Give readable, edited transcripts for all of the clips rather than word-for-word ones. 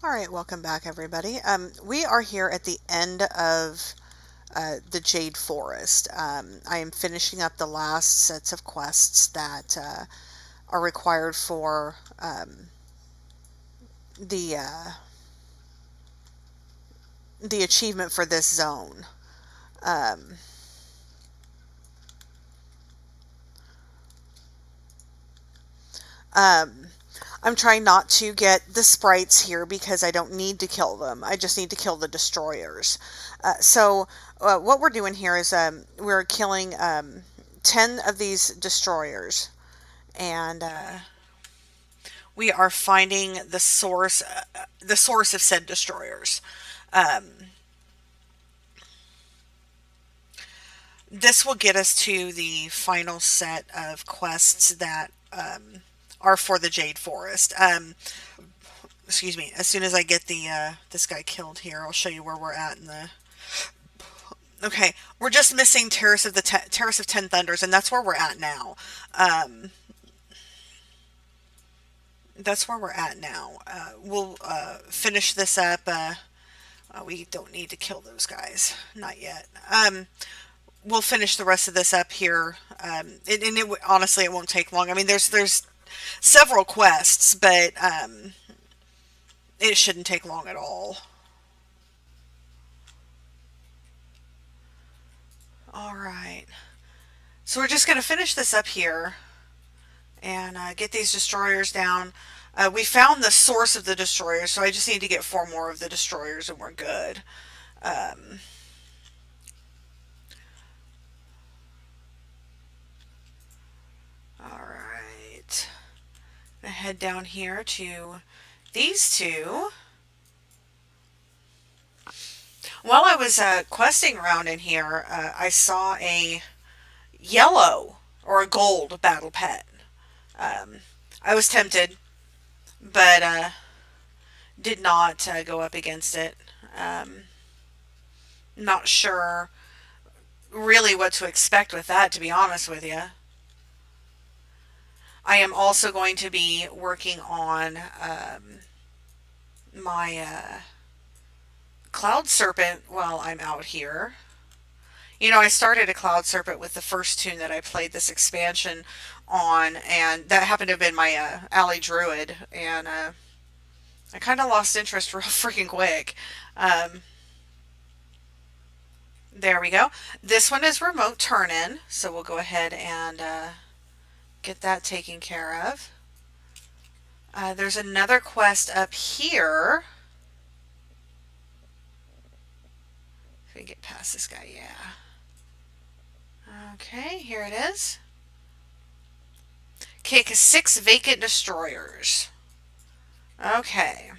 All right, welcome back, everybody. We are here at the end of the Jade Forest. I am finishing up the last sets of quests that are required for the uh, the achievement for this zone. Um, um, I'm trying not to get the sprites here because I don't need to kill them. I just need to kill the destroyers. What we're doing here is we're killing 10 of these destroyers. And we are finding the source of said destroyers. Um, this will get us to the final set of quests that are for the Jade Forest. Excuse me. As soon as I get the this guy killed here, I'll show you where we're at in the. Okay, we're just missing Terrace of Ten Thunders, and that's where we're at now. Um, that's where we're at now. We'll finish this up. We don't need to kill those guys, not yet. We'll finish the rest of this up here, honestly, it won't take long. I mean, there's several quests, but it shouldn't take long at all. All right, so we're just gonna finish this up here and get these destroyers down. We found the source of the destroyers, so I just need to get 4 more of the destroyers, and we're good. Um, all right, I'm gonna head down here to these two. While I was questing around in here, I saw a yellow or a gold battle pet. Um, I was tempted, but did not go up against it. Um, Not sure really what to expect with that, to be honest with you. I am also going to be working on my Cloud Serpent while I'm out here. You know, I started a Cloud Serpent with the first tune that I played this expansion on, and that happened to have been my Alley Druid, and I kind of lost interest real freaking quick. Um, there we go. This one is remote turn-in, so we'll go ahead and get that taken care of. There's another quest up here. If we get past this guy, yeah. Okay, here it is. Kick 6 vacant destroyers. Okay.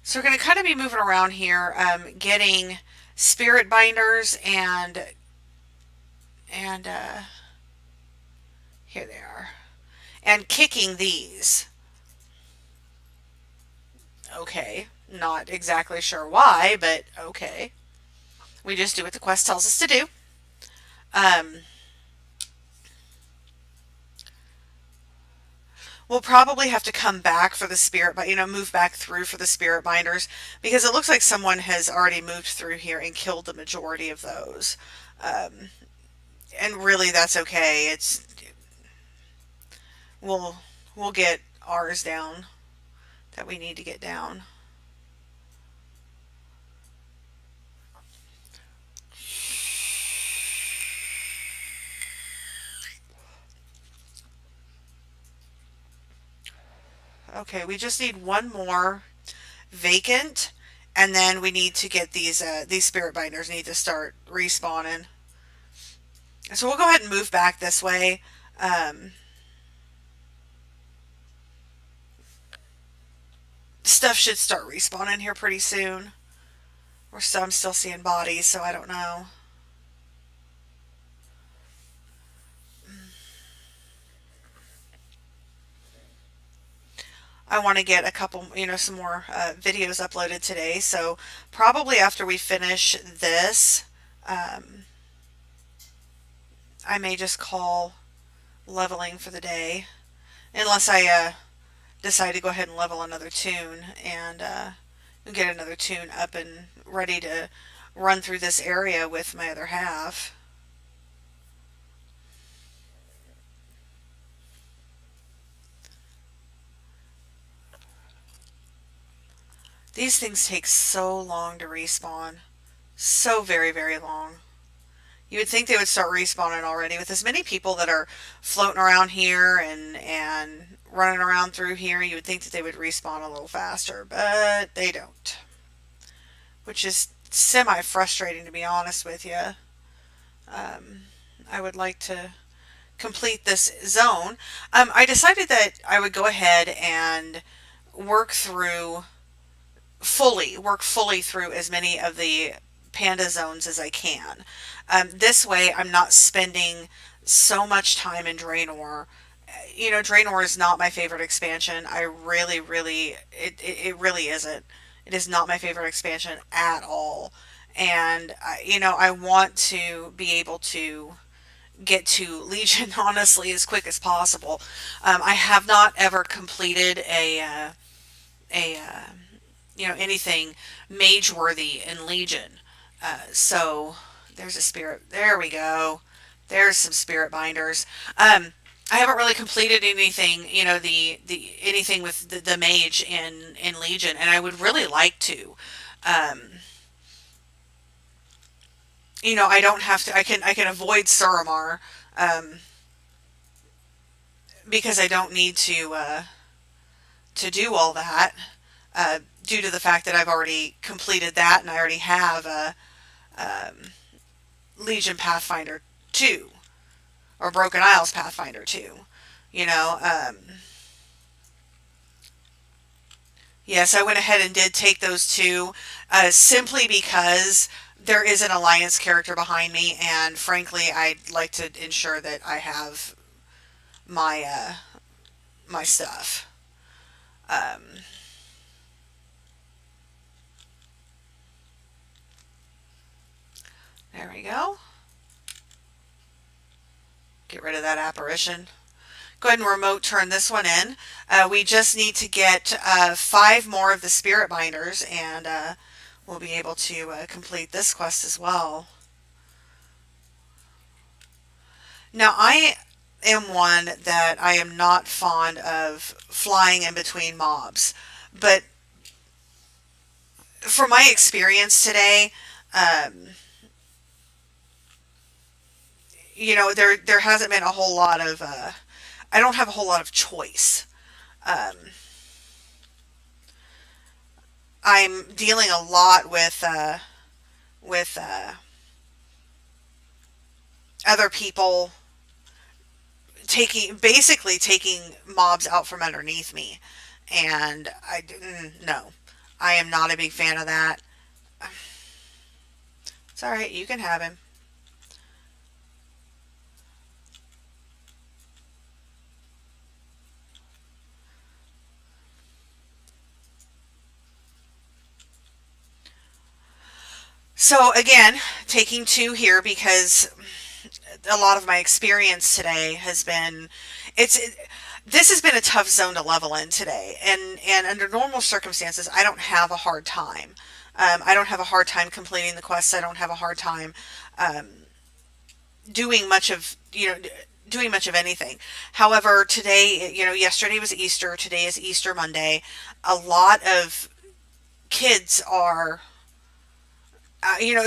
So we're going to kind of be moving around here, getting spirit binders and here they are, and kicking these. Okay, not exactly sure why, but okay. We just do what the quest tells us to do. Um, We'll probably have to come back for the spirit, but move back through for the spirit binders because it looks like someone has already moved through here and killed the majority of those. Um, and really, that's okay. We'll we'll get ours down that we need to get down. Okay, we just need 1 more vacant, and then we need to get these spirit binders need to start respawning. So we'll go ahead and move back this way. Um, Stuff should start respawning here pretty soon. I'm still seeing bodies, so I don't know. I want to get a couple, some more videos uploaded today. So probably after we finish this, um, I may just call leveling for the day, unless I decide to go ahead and level another tune and get another tune up and ready to run through this area with my other half. These things take so long to respawn. So very, very long. You would think they would start respawning already with as many people that are floating around here and running around through here. You would think that they would respawn a little faster, but they don't, which is semi frustrating to be honest with you. Um, I would like to complete this zone. I decided that I would go ahead and work through work fully through as many of the panda zones as I can. This way, I'm not spending so much time in Draenor. You know, Draenor is not my favorite expansion. I really, really, it really isn't. It is not my favorite expansion at all. And, you know, I want to be able to get to Legion, honestly, as quick as possible. I have not ever completed a you know, anything mage worthy in Legion. So there's a spirit. There we go. There's some spirit binders. I haven't really completed anything, you know, the anything with the mage in Legion, and I would really like to. Um, you know, I don't have to. I can avoid Suramar because I don't need to do all that. Due to the fact that I've already completed that and I already have um, Legion Pathfinder 2 or Broken Isles Pathfinder 2. You know, yes, I went ahead and did take those two simply because there is an Alliance character behind me, and frankly, I'd like to ensure that I have my my stuff. Um, there we go. Get rid of that apparition. Go ahead and remote turn this one in. We just need to get 5 more of the spirit binders, and we'll be able to complete this quest as well. Now, I am one that I am not fond of flying in between mobs, but from my experience today, um, you know, there hasn't been a whole lot of. I don't have a whole lot of choice. Um, I'm dealing a lot with other people basically taking mobs out from underneath me, and no, I am not a big fan of that. It's all right, you can have him. So again, taking 2 here because a lot of my experience today has been it's it, this has been a tough zone to level in today, and under normal circumstances I don't have a hard time. I don't have a hard time completing the quests. I don't have a hard time um, doing much of doing much of anything. However, today, you know, yesterday was Easter. Today is Easter Monday. A lot of kids are, you know,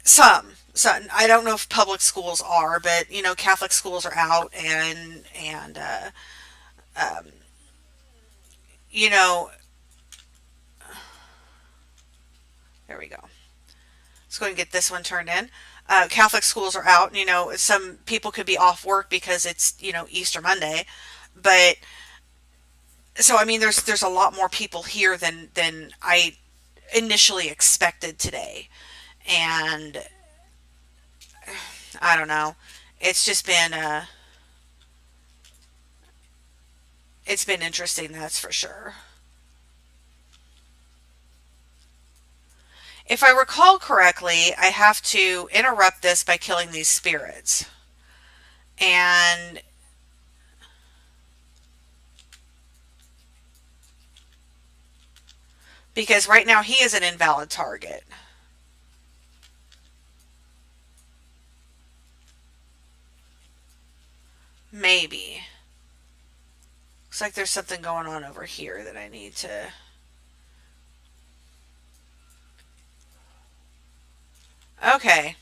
some. I don't know if public schools are, but you know, Catholic schools are out, and um, you know, there we go. Let's go and get this one turned in. Catholic schools are out. You know, some people could be off work because it's, you know, Easter Monday, but so I mean, there's a lot more people here than I initially expected today, and I don't know. It's just been it's been interesting, that's for sure. If I recall correctly, I have to interrupt this by killing these spirits. And Because right now he is an invalid target. Maybe. Looks like there's something going on over here that I need to... Okay.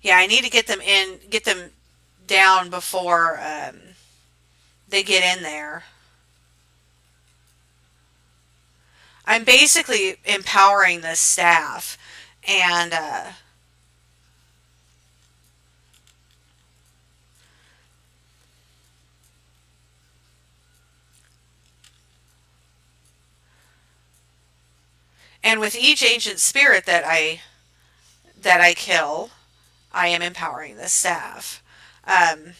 Yeah, I need to get them down before they get in there. I'm basically empowering this staff, and with each ancient spirit that I kill, I am empowering the staff. Um,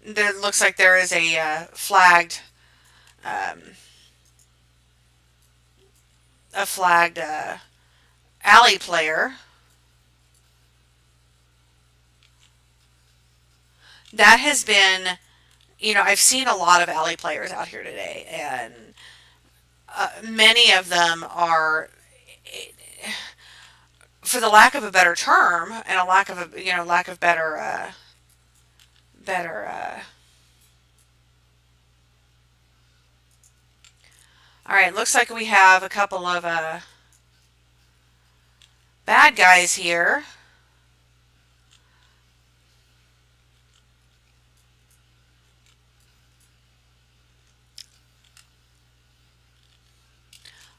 there looks like there is a um, flagged alley player that has been. I've seen a lot of alley players out here today, and many of them are, for the lack of a better term, and a lack of lack of better. All right, looks like we have a couple of bad guys here.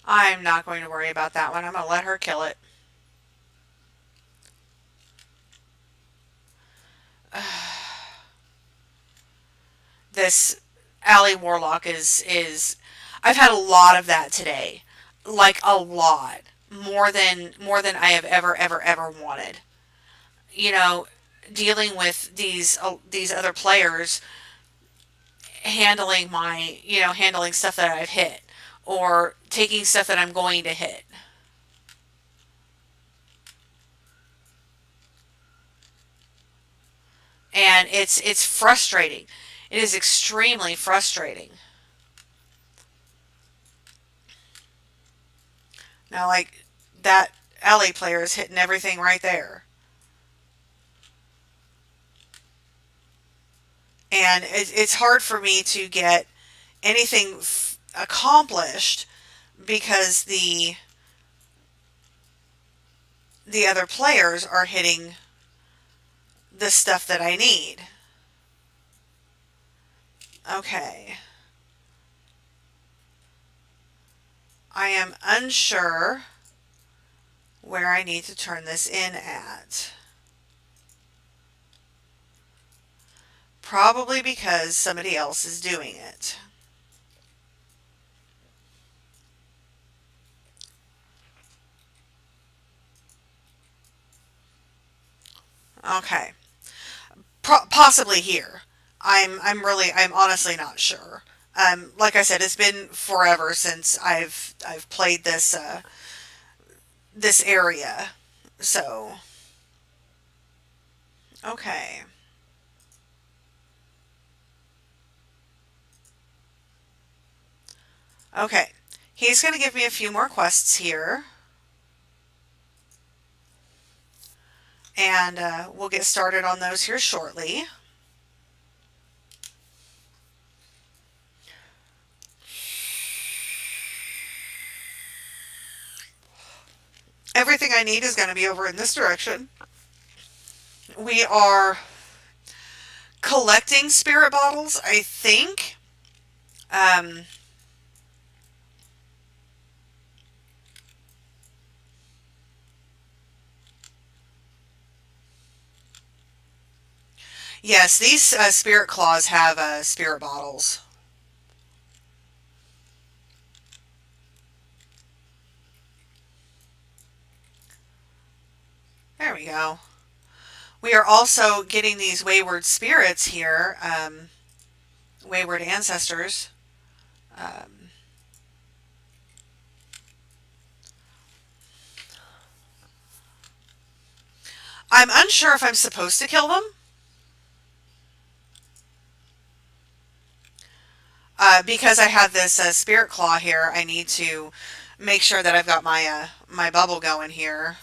I'm not going to worry about that one. I'm going to let her kill it. This alley warlock is I've had a lot of that today. Like a lot. More than I have ever wanted. You know, dealing with these other players handling handling stuff that I've hit or taking stuff that I'm going to hit. And it's frustrating. It is extremely frustrating. Now, like, that alley player is hitting everything right there. And it's hard for me to get anything accomplished because the other players are hitting the stuff that I need. Okay. I am unsure where I need to turn this in at. Probably because somebody else is doing it. Okay. Possibly here. I'm honestly not sure. Like I said, it's been forever since I've played this area. So, okay. Okay. He's going to give me a few more quests here. And we'll get started on those here shortly. Everything I need is going to be over in this direction. We are collecting spirit bottles, I think. Yes, these spirit claws have spirit bottles. There we go. We are also getting these wayward spirits here, wayward ancestors. Um, I'm unsure if I'm supposed to kill them. Because I have this spirit claw here, I need to make sure that I've got my bubble going here.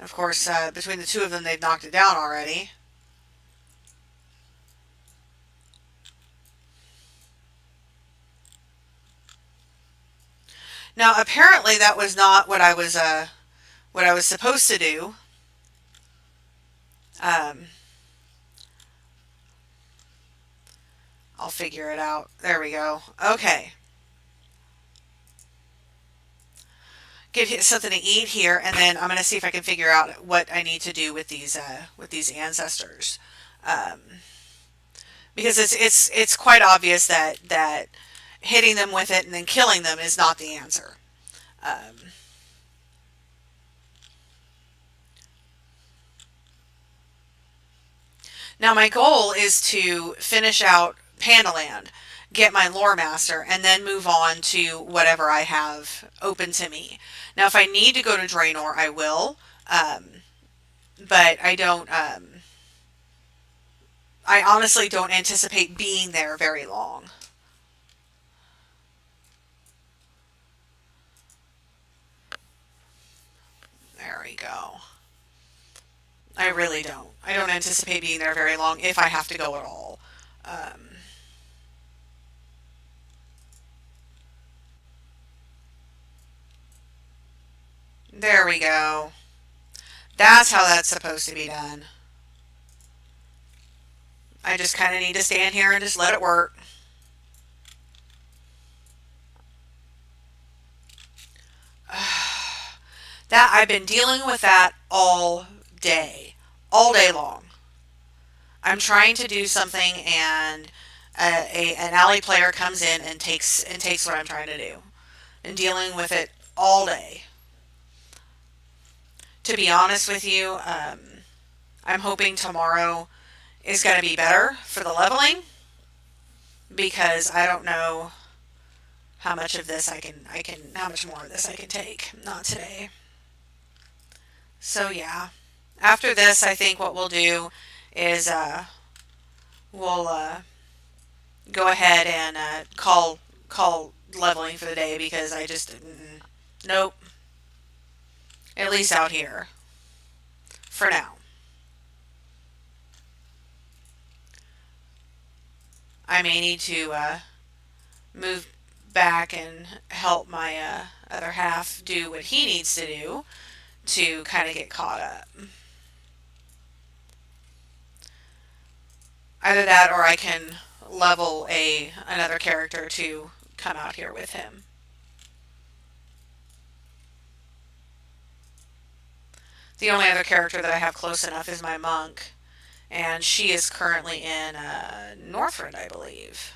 Of course, between the two of them, they've knocked it down already. Now, apparently, that was not what I was supposed to do. Um, I'll figure it out. There we go. Okay, get something to eat here, and then I'm gonna see if I can figure out what I need to do with these ancestors, um, because it's quite obvious that hitting them with it and then killing them is not the answer. Um, Now my goal is to finish out Pandaland, get my Loremaster, and then move on to whatever I have open to me. Now, if I need to go to Draenor, I will, but I don't. I honestly don't anticipate being there very long. There we go. I really don't. I don't anticipate being there very long if I have to go at all. Um, there we go. That's how that's supposed to be done. I just kind of need to stand here and just let it work. That I've been dealing with that all day long. I'm trying to do something, and an alley player comes in and takes what I'm trying to do, and dealing with it all day. To be honest with you, I'm hoping tomorrow is going to be better for the leveling, because I don't know how much of this how much more of this I can take. Not today. So yeah, after this, I think what we'll do is we'll go ahead and call leveling for the day, because I just nope. At least out here for now. I may need to move back and help my other half do what he needs to do to kind of get caught up. Either that, or I can level a another character to come out here with him. The only other character that I have close enough is my monk, and she is currently in Northrend, I believe.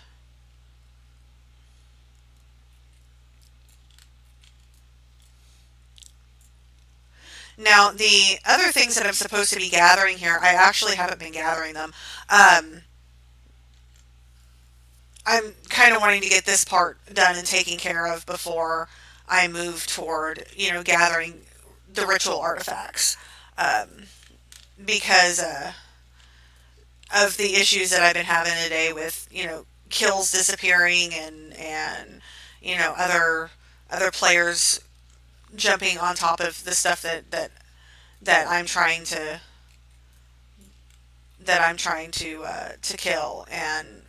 Now, the other things that I'm supposed to be gathering here, I actually haven't been gathering them. Um, I'm kind of wanting to get this part done and taken care of before I move toward, gathering the ritual artifacts. Um, because of the issues that I've been having today with, kills disappearing, and other players jumping on top of the stuff that I'm trying to kill. And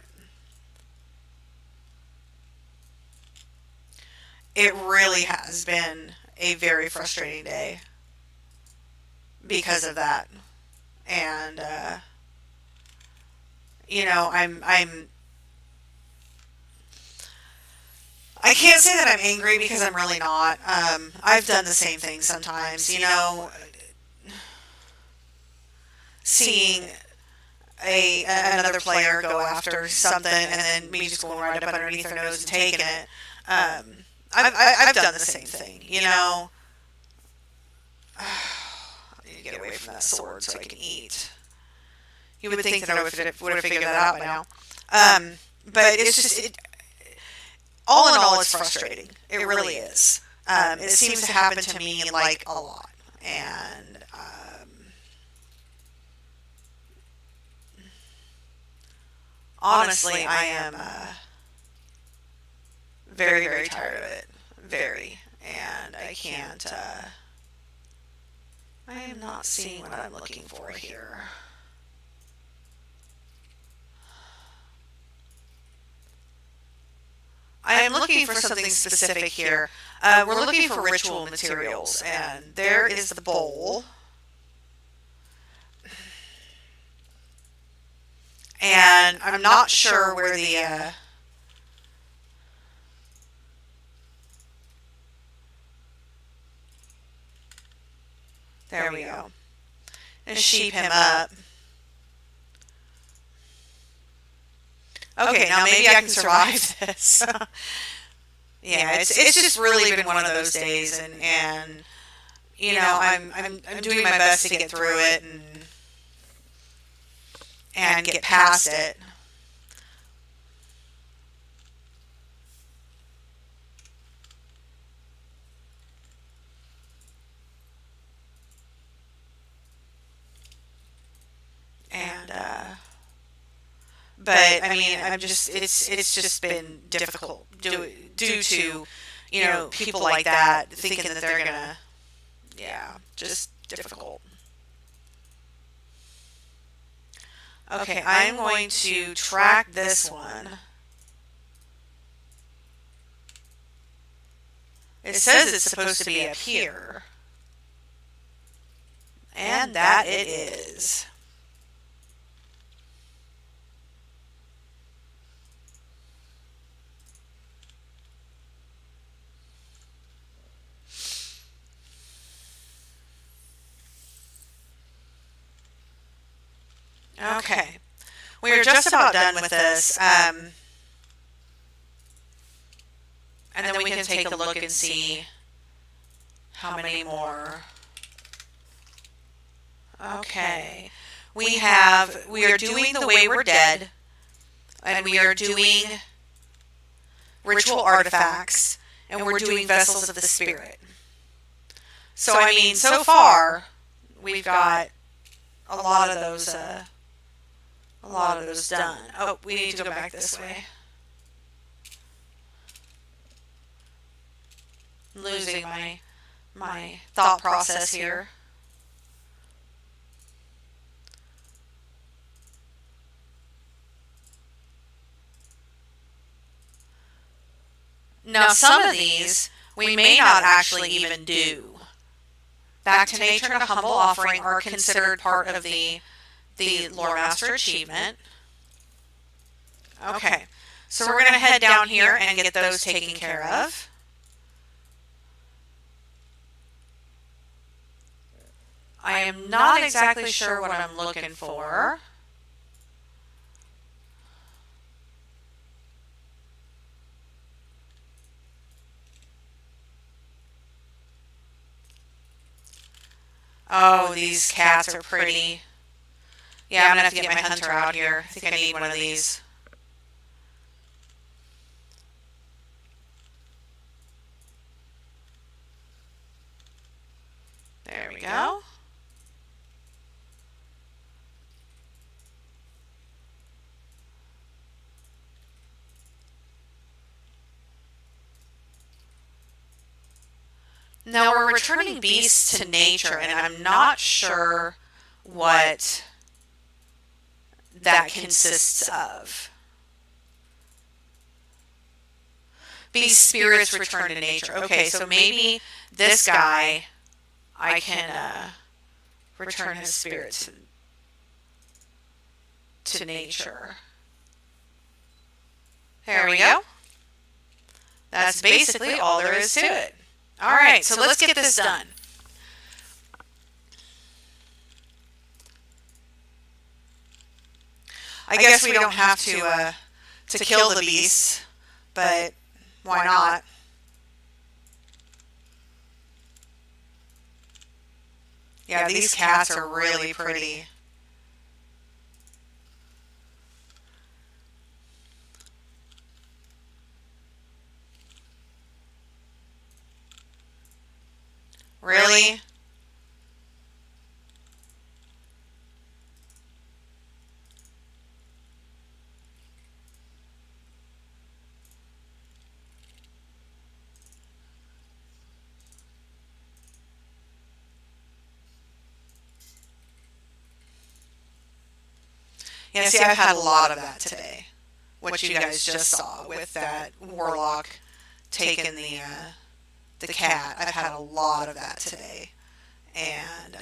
it really has been a very frustrating day because of that. And I can't say that I'm angry, because I'm really not. I've done the same thing sometimes. Seeing another player go after something, and then me just going right up underneath their nose and taking it. Um, I've done the same thing. I need to get away from that sword so I can eat. You would think that I would have figured that out by now. But it's just, all in all, it's frustrating. It really is. It seems to happen to me like a lot, and honestly, I am very, very tired of it. Very. And I can't, I am not seeing what I'm looking for here. I am looking for something specific here. We're looking for ritual materials, and there is the bowl. And I'm not sure where the, there we go. And sheep him up. Okay, now maybe I can survive this. Yeah, it's just really been one of those days, and you know, I'm doing my best to get through it and get past it. And but I mean, I'm just it's just been difficult due to people like that thinking that they're gonna, yeah, just difficult. Okay, I'm going to track this one. It says it's supposed to be up here. And that it is. Okay. We're just about done with this. And then we can take a look and see how many more. Okay. We are doing The Wayward Dead, and we are doing Ritual Artifacts, and we're doing Vessels of the Spirit. So, I mean, so far, we've got a lot of those done. Oh, we need to go back this way. I'm losing my thought process here. Now, some of these we may not actually even do. Back to Nature and a Humble Offering are considered part of the Loremaster achievement. Okay, so we're going to head down here and get those taken care of. I am not exactly sure what I'm looking for. Oh, these cats are pretty. Yeah, I'm going to have to get my hunter out here. I think I need one of these. There we go. Now we're returning beasts to nature, and I'm not sure what that consists of. Beast spirits return to nature. Okay, so maybe this guy, I can return his spirit to nature. There we go. That's basically all there is to it. All right, so let's get this done. I guess we don't have to kill the beasts, but why not? Yeah, these cats are really pretty. Really? Yeah, see, I've had a lot of that today. What you guys just saw with that warlock taking the cat. I've had a lot of that today. And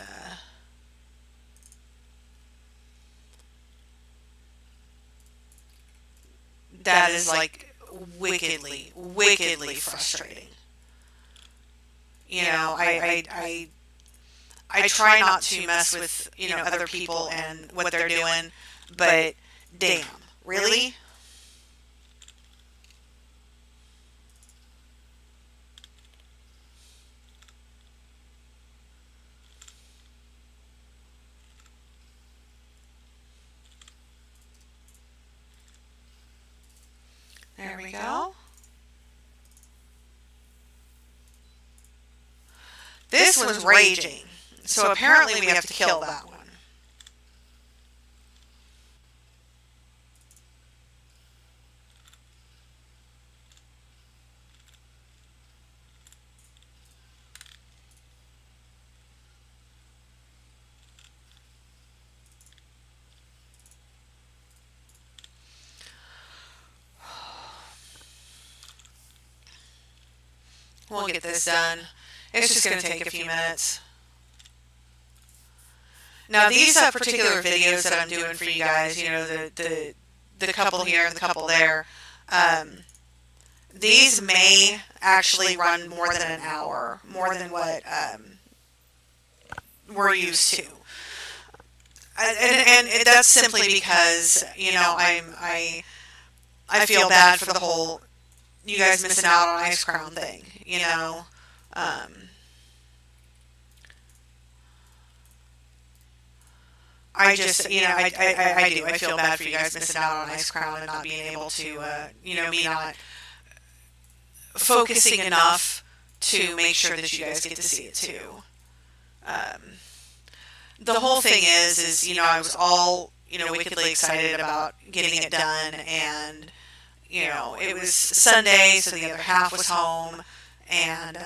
that is like wickedly, wickedly frustrating. You know, I try not to mess with, other people and what they're doing, but damn, really? There we go. This one's raging. So apparently we have to kill that one. We'll get this done. It's just going to take a few minutes. Now these particular videos that I'm doing for you guys, the couple here and the couple there, um, these may actually run more than an hour, more than what we're used to. And that's simply because I feel bad for the whole you guys missing out on Ice Crown thing. Um, I just I do. I feel bad for you guys missing out on Ice Crown and not being able to me not focusing enough to make sure that you guys get to see it too. Um, the whole thing is I was all wickedly excited about getting it done, and it was Sunday, so the other half was home, and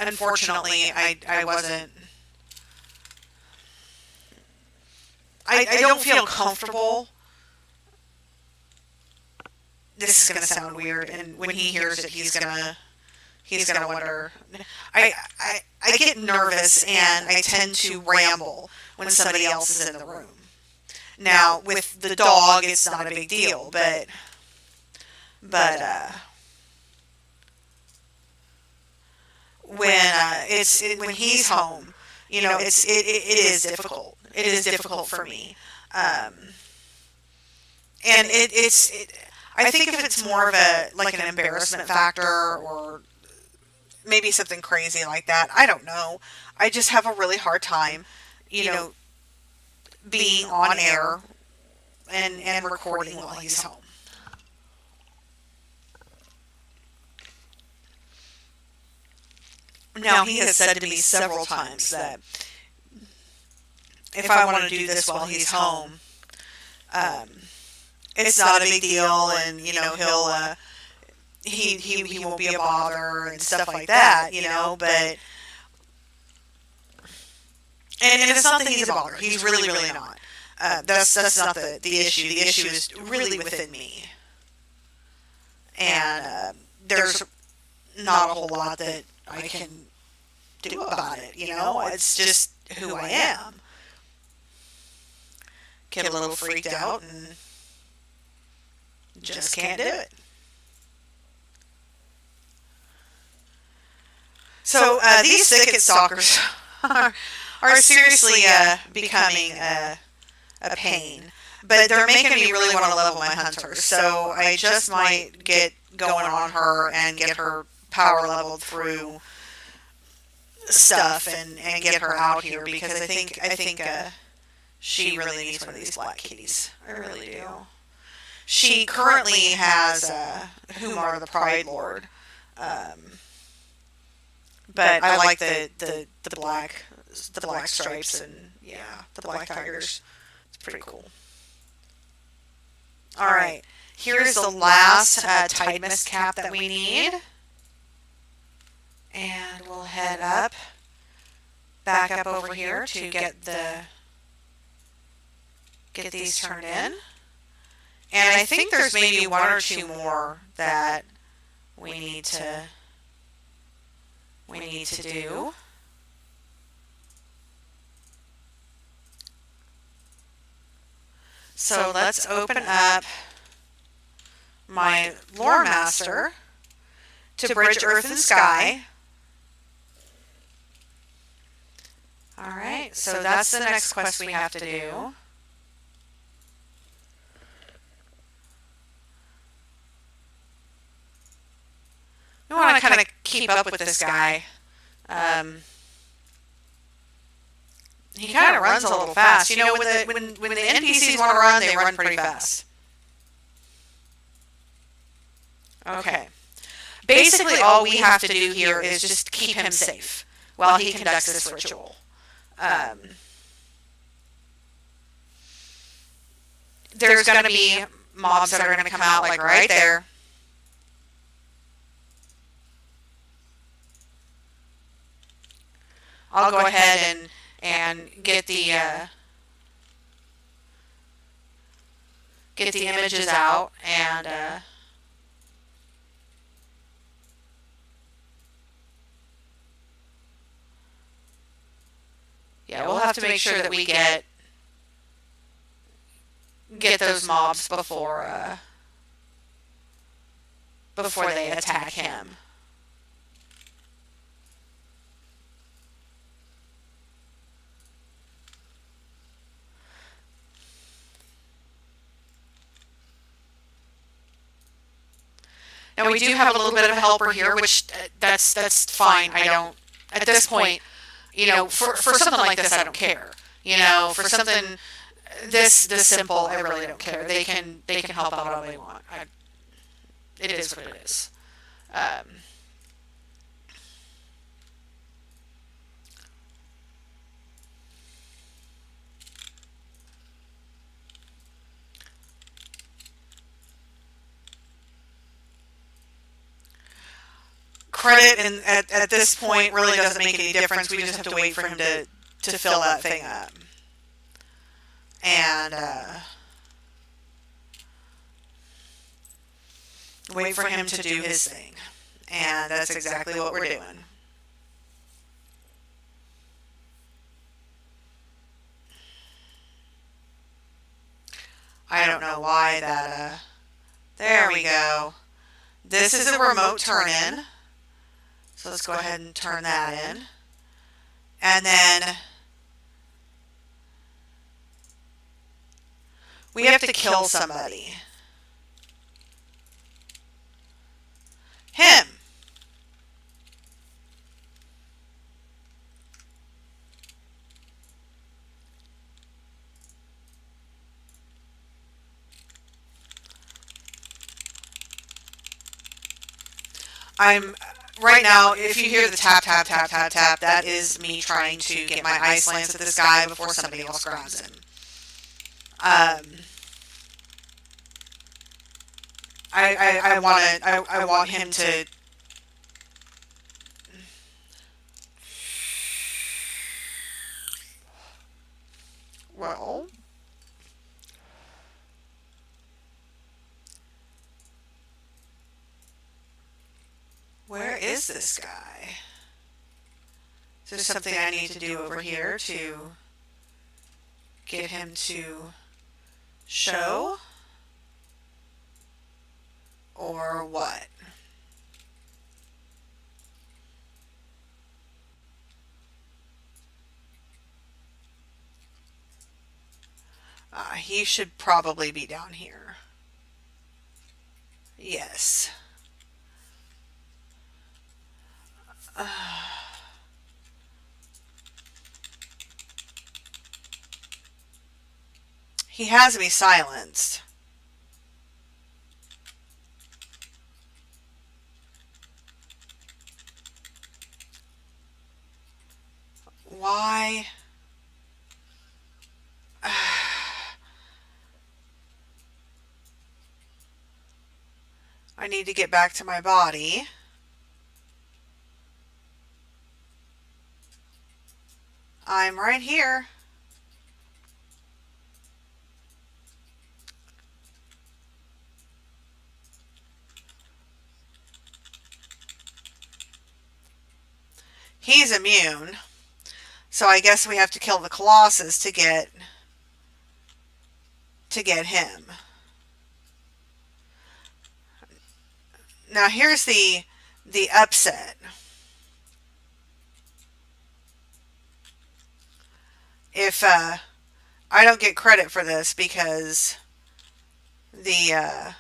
unfortunately I wasn't. I don't feel comfortable. This is gonna sound weird, and when he hears it, he's gonna wonder. I get nervous and I tend to ramble when somebody else is in the room. Now with the dog, it's not a big deal, but when he's home, it is difficult. It is difficult for me, and I think if it's more of a like an embarrassment factor or maybe something crazy like that. I don't know. I just have a really hard time, being on air and recording while he's home. Now, he has said to me several times that if I want to do this while he's home, um, it's not a big deal, and he won't be a bother and stuff like that, but and it's not that he's a bother. He's really, really not. That's not the issue. The issue is really within me, and there's not a whole lot that I can do about it. It's just who I am. Get a little freaked out and just can't do it. So these thicket stalkers are seriously becoming a pain, but they're making me really want to level my hunter. So I just might get going on her and get her power leveled through stuff and get her out here, because I think she really needs one of these black kitties. I really do. She currently has Humar the Pride Lord. But I like the black stripes, and the black tigers. It's pretty cool. All right, here's the last tide mist cap that we need, and we'll head up back up over here to get these turned in. And I think there's maybe one or two more that we need to do. So let's open up my Loremaster to Bridge Earth and Sky. Alright, so that's the next quest we have to do. We want to kind of keep up with this guy. He kind of runs a little fast. You know, when the NPCs want to run, they run pretty fast. Okay. Basically, all we have to do here is just keep him safe while he conducts this ritual. There's going to be mobs that are going to come out like right there. I'll go ahead and get the images out and yeah, we'll have to make sure that we get those mobs before they attack him. Now we do have a little bit of a helper here, which that's fine. I don't at this point, you know, for something like this, I don't care. You know, for something this simple, I really don't care. They can help out all they want. It is what it is. Credit at this point really doesn't make any difference. We just have to wait for him to fill that thing up. And wait for him to do his thing. And that's exactly what we're doing. I don't know why that, there we go. This is a remote turn-in. So let's go ahead and turn that in. And then we have to kill somebody. Him. Right now, if you hear the tap, tap, tap, tap, tap, that is me trying to get my ice lance at this guy before somebody else grabs him. I want him to. Well. Where is this guy? Is there something I need to do over here to get him to show? Or what? He should probably be down here. Yes. He has me silenced. Why? I need to get back to my body. I'm right here. He's immune. So I guess we have to kill the Colossus to get him. Now here's the upset. If I don't get credit for this because the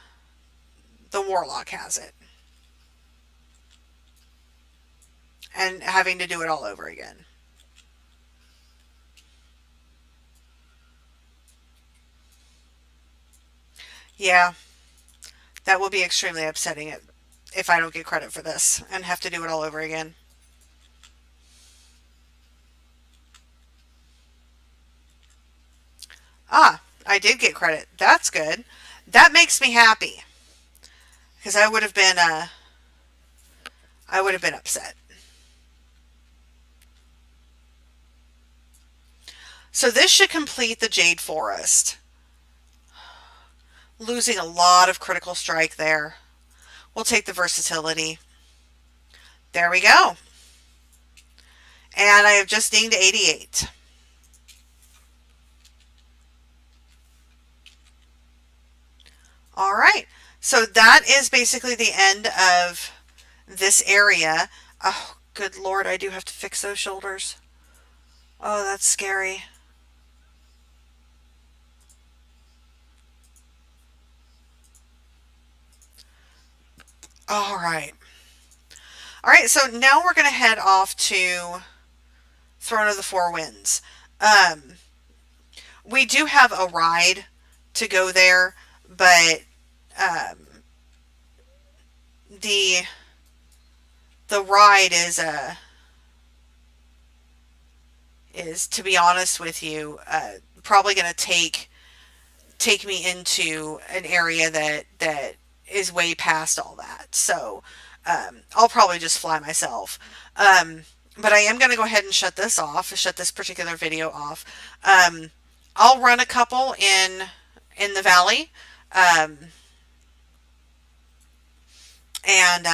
Warlock has it, and having to do it all over again. Yeah, that will be extremely upsetting if I don't get credit for this and have to do it all over again. Ah, I did get credit. That's good. That makes me happy because I would have been upset. So this should complete the Jade Forest. Losing a lot of critical strike there. We'll take the versatility. There we go. And I have just dinged 88. All right. So that is basically the end of this area. Oh, good Lord, I do have to fix those shoulders. Oh, that's scary. All right. All right, so now we're going to head off to Throne of the Four Winds. Um, we do have a ride to go there, but um, the the ride is, to be honest with you, probably going to take me into an area that is way past all that. So I'll probably just fly myself. Um, but I am going to go ahead and shut this particular video off. I'll run a couple in the valley, um, and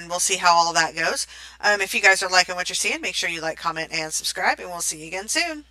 we'll see how all that goes. If you guys are liking what you're seeing, make sure you like, comment, and subscribe, and we'll see you again soon.